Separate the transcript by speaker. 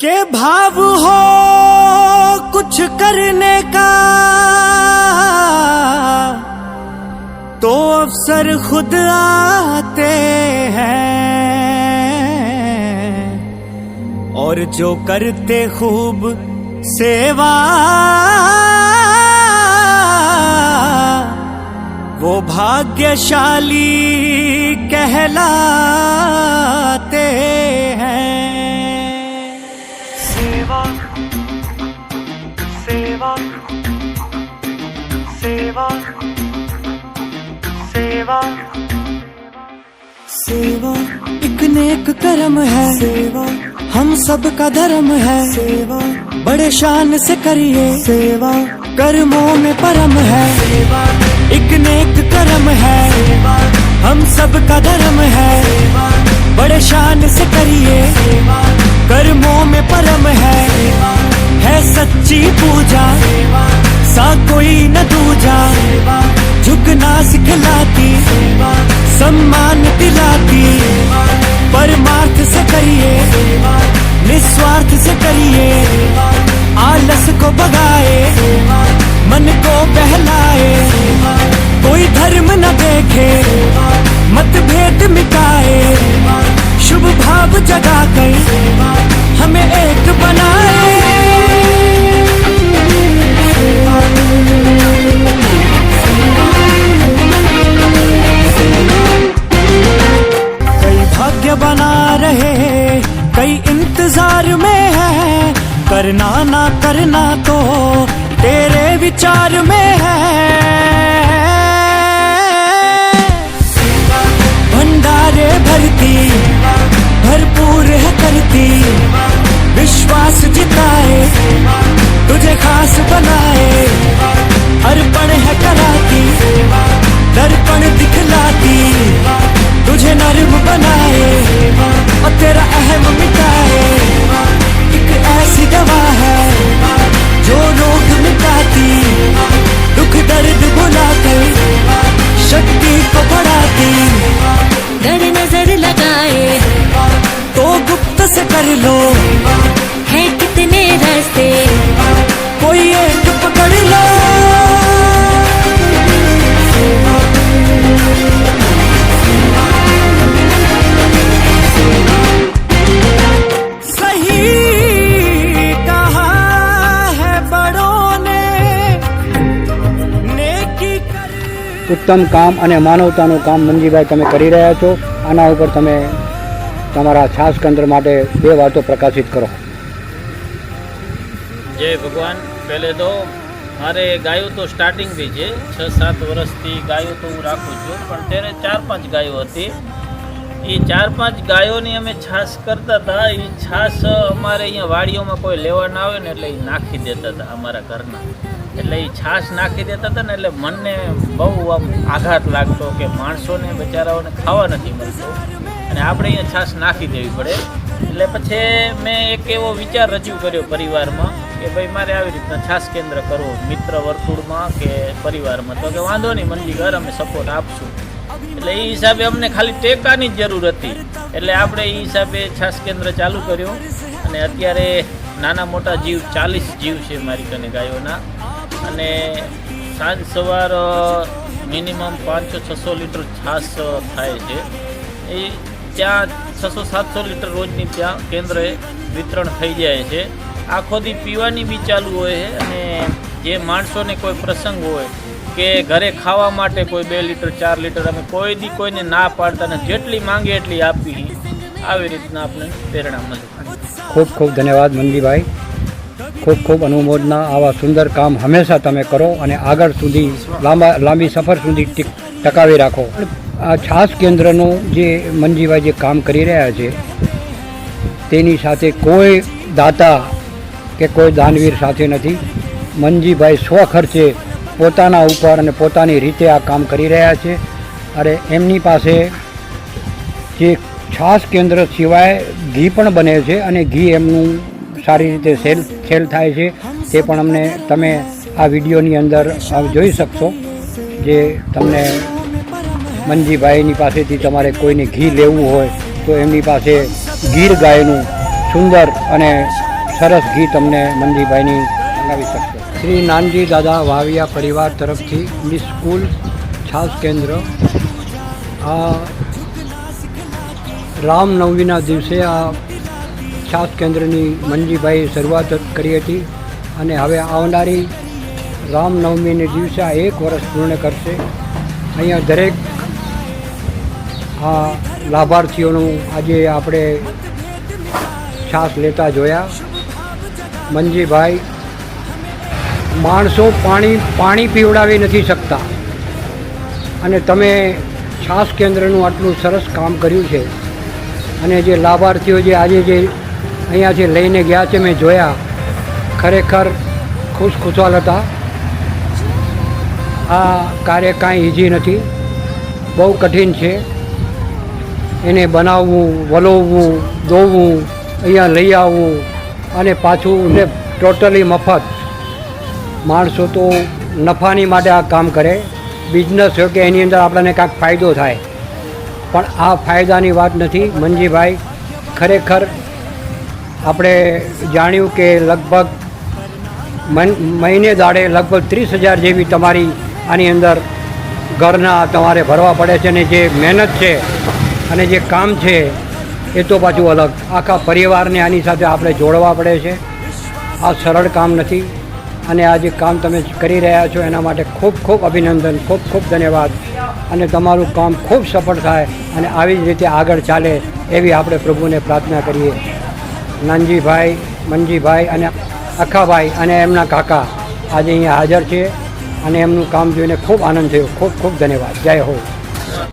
Speaker 1: के भाव हो कुछ करने का तो अवसर खुद आते हैं, और जो करते खूब सेवा वो भाग्यशाली कहलाते हैं। सेवा सेवा सेवा सेवा सेवा एक नेक कर्म है, सेवा हम सबका धर्म है, सेवा बड़े शान से करिए, सेवा कर्मों में परम है, सेवा एक नेक कर्म है, सेवा हम सबका धर्म है, सेवा बड़े शान से करिए, सेवा कर्मों में परम है सच्ची पूजा, सेवा सा कोई न दूजा, सेवा झुकना सिखलाती, सेवा सम्मान दिलाती, परमार्थ से करिए, निस्वार्थ से करिए, आलस को भगाए, मन को बहलाए, कोई धर्म न देखे, मतभेद मिटाए, शुभ भाव जगाकर हमें एक बनाए। कई भाग्य बना रहे, कई इंतजार में है, करना ना करना तो तेरे विचार में है। भंडारे भरती भरपूर है करती, विश्वास जिताए तुझे खास बनाए, अर्पण है कराती, दर्पण दिखलाती, तुझे नर्म बनाए और तेरा अहम मिटाए। एक ऐसी दवा है जो रोग मिटाती, दुख दर्द भुलाकर शक्ति को बढ़ाती।
Speaker 2: डर नजर लगाए
Speaker 1: तो गुप्त से कर लो,
Speaker 2: है कितने रास्ते
Speaker 1: कोई एक पकड़ लो। सही कहा है बड़ों ने, नेकी कर।
Speaker 3: उत्तम काम અને માનવતાનું કામ મંજીભાઈ તમે કરી રહ્યા છો। આના ઉપર તમે તમારા છાસ કેન્દ્ર માટે બે વાતો પ્રકાશિત કરો।
Speaker 4: जय भगवान। पहले तो मारे गायों तो स्टार्टिंग भी है 6-7 वर्ष थी गायों तो हूँ राखू छूँ, पण तेरे 4-5 गायों थी। ये 4-5 गायों ने अमे छास करता था। ये छास अमारे अहींया वाड़ीओं में कोई लेवा ना आवे ने एटले नाखी देता था अमारा घरना। એટલે એ છાશ નાખી દેતા હતા ને એટલે મનને બહુ આમ આઘાત લાગતો કે માણસોને બચારાઓને ખાવા નથી મળતું અને આપણે અહીંયા છાશ નાખી દેવી પડે। એટલે પછી મેં એક એવો વિચાર રજૂ કર્યો પરિવારમાં કે ભાઈ મારે આવી રીતના છાશ કેન્દ્ર કરવું મિત્ર વર્તુળમાં કે પરિવારમાં। તો કે વાંધો નહીં મંજીઘર અમે સપોર્ટ આપશું। એટલે એ હિસાબે અમને ખાલી ટેકાની જ જરૂર હતી, એટલે આપણે એ હિસાબે છાશ કેન્દ્ર ચાલુ કર્યું અને અત્યારે નાના મોટા જીવ 40 જીવ છે મારી કને ગાયોના અને સાંજ સવાર મિનિમમ 500-600 લીટર છાશ થાય છે। એ ત્યાં 600-700 લીટર રોજની ત્યાં કેન્દ્રે વિતરણ થઈ જાય છે। આખો દી પીવાની બી ચાલુ હોય છે અને જે માણસોને કોઈ પ્રસંગ હોય કે ઘરે ખાવા માટે કોઈ 2 લીટર 4 લીટર અમે કોઈ દી કોઈને ના પાડતા ને જેટલી માંગે એટલી આપી। આવી રીતના આપણે પ્રેરણા મળે।
Speaker 3: ખૂબ ખૂબ ધન્યવાદ મંજીભાઈ, ખૂબ ખૂબ અનુમોદના। આવા સુંદર કામ હંમેશા તમે કરો અને આગળ સુધી લાંબી સફર સુધી ટકાવી રાખો। આ છાસ કેન્દ્રનું જે મંજીભાઈ જે કામ કરી રહ્યા છે તેની સાથે કોઈ દાતા કે કોઈ દાનવીર સાથે નથી। મંજીભાઈ સ્વખર્ચે પોતાના ઉપર અને પોતાની રીતે આ કામ કરી રહ્યા છે। અને એમની પાસે જે છાસ કેન્દ્ર સિવાય ઘી પણ બને છે અને ઘી એમનું સારી રીતે સેલ થાય છે। તે પણ અમને તમે આ વિડીયોની અંદર જોઈ શકશો। જે તમને મંજીભાઈની પાસેથી તમારે કોઈને ઘી લેવું હોય તો એમની પાસે ગીર ગાયનું સુંદર અને સરસ ગીત અમને મનજીભાઈની સંગાવી શકશે. શ્રી નાનજી દાદા વાવિયા પરિવાર તરફથી નિસ્કુલ છાસ કેન્દ્ર આ રામનવમીના દિવસે આ છાસ કેન્દ્રની મનજીભાઈ શરૂઆત કરી હતી અને હવે આવનારી રામનવમીને દિવસે આ 1 વર્ષ પૂર્ણ કરશે. અહીંયા દરેક આ લાભાર્થીઓનું આજે આપણે છાસ લેતા જોયા. મનજીભાઈ માણસો પાણી પીવડાવી નથી શકતા અને તમે છાસ કેન્દ્રનું આટલું સરસ કામ કર્યું છે અને જે લાભાર્થીઓ જે આજે જે અહીંયાથી લઈને ગયા છે મેં જોયા, ખરેખર ખુશખુશાલ હતા. આ કાર્ય કાંઈ ઇઝી નથી, બહુ કઠિન છે. એને બનાવવું, વલોવવું, દોવવું, અહીંયા લઈ આવવું અને પાછું ને ટોટલી મફત. માણસો તો નફાની માટે આ કામ કરે, બિઝનેસ હોય કે એની અંદર આપણને કાંઈક ફાયદો થાય, પણ આ ફાયદાની વાત નથી. મનજીભાઈ ખરેખર આપણે જાણ્યું કે લગભગ મહિને દાડે લગભગ 30,000 જેવી તમારી આની અંદર ઘરના તમારે ભરવા પડે છે અને જે મહેનત છે અને જે કામ છે એ તો પાછું અલગ. આખા પરિવારને આની સાથે આપણે જોડવા પડે છે. આ સરળ કામ નથી અને આ જે કામ તમે કરી રહ્યા છો એના માટે ખૂબ ખૂબ અભિનંદન, ખૂબ ખૂબ ધન્યવાદ અને તમારું કામ ખૂબ સફળ થાય અને આવી જ રીતે આગળ ચાલે એવી આપણે પ્રભુને પ્રાર્થના કરીએ. નાનજીભાઈ, મનજીભાઈ અને અખાભાઈ અને એમના કાકા આજે અહીંયા હાજર છે અને એમનું કામ જોઈને ખૂબ આનંદ થયો. ખૂબ ખૂબ ધન્યવાદ. જય હો.